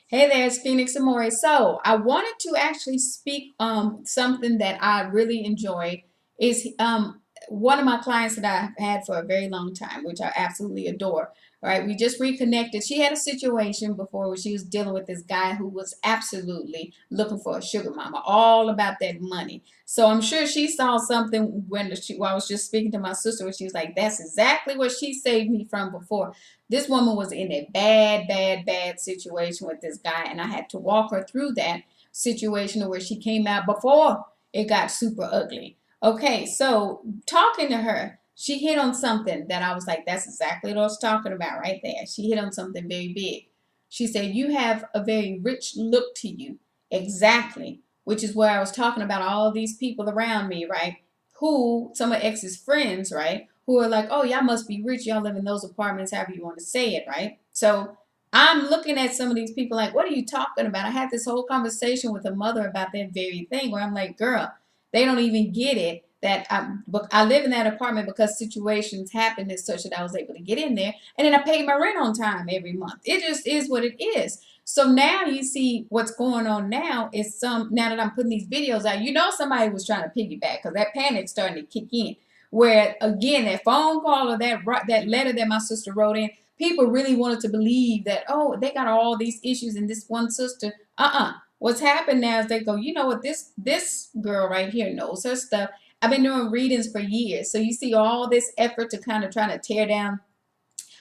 Hey there, it's Phoenix Amore. So I wanted to actually speak something that I really enjoy is one of my clients that I've had for a very long time, which I absolutely adore. Right, we just reconnected. She had a situation before where she was dealing with this guy who was absolutely looking for a sugar mama, all about that money. So I'm sure she saw something while I was just speaking to my sister, where she was like, "That's exactly what she saved me from before." This woman was in a bad, bad, bad situation with this guy, and I had to walk her through that situation where she came out before it got super ugly. Okay, so talking to her, she hit on something that I was like, that's exactly what I was talking about right there. She hit on something very big. She said, "You have a very rich look to you." Exactly, which is where I was talking about all these people around me, right? Who, some of X's friends, right? Who are like, "Oh, y'all must be rich. Y'all live in those apartments, however you want to say it," right? So I'm looking at some of these people like, "What are you talking about?" I had this whole conversation with a mother about that very thing where I'm like, "Girl, they don't even get it that I live in that apartment because situations happened as such that I was able to get in there, and then I paid my rent on time every month. It just is what it is." So now you see what's going on now is now that I'm putting these videos out, somebody was trying to piggyback because that panic's starting to kick in. Where again, that phone call or that letter that my sister wrote in, people really wanted to believe that, oh, they got all these issues in this one sister. What's happened now is they go, you know what, this girl right here knows her stuff. I've been doing readings for years. So you see all this effort to kind of try to tear down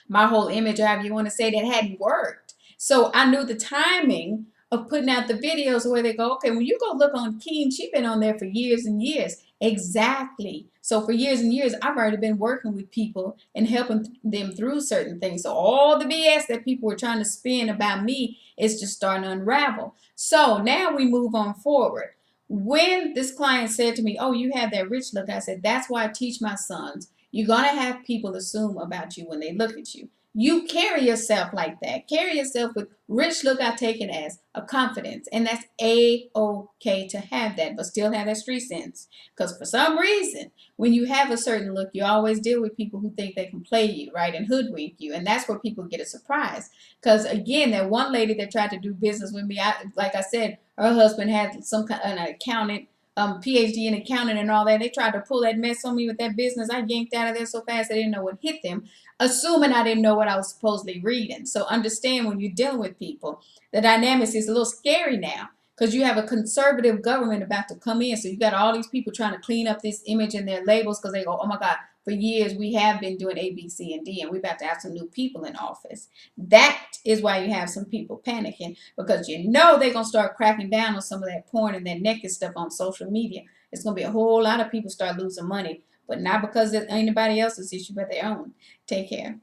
my whole image, or however you want to say, that hadn't worked. So I knew the timing of putting out the videos where they go, okay, when you go look on Keen, she's been on there for years and years. Exactly. So for years and years, I've already been working with people and helping them through certain things. So all the BS that people were trying to spin about me is just starting to unravel. So now we move on forward. When this client said to me, "Oh, you have that rich look," I said, "That's why I teach my sons. You're going to have people assume about you when they look at you. You carry yourself like that. Carry yourself with rich look. I take it as a confidence. And that's A-OK to have that, but still have that street sense. Because for some reason, when you have a certain look, you always deal with people who think they can play you, right, and hoodwink you. And that's where people get a surprise. Because again, that one lady that tried to do business with me, like I said, her husband had an accountant, PhD in accounting and all that. They tried to pull that mess on me with that business. I yanked out of there so fast I didn't know what hit them, assuming I didn't know what I was supposedly reading. So understand, when you're dealing with people, the dynamics is a little scary now because you have a conservative government about to come in. So you got all these people trying to clean up this image and their labels because they go, "Oh my God, for years we have been doing A, B, C, and D, and we're about to have some new people in office." That is why you have some people panicking, because they're going to start cracking down on some of that porn and that naked stuff on social media. It's going to be a whole lot of people start losing money, but not because of anybody else's issue, but their own. Take care.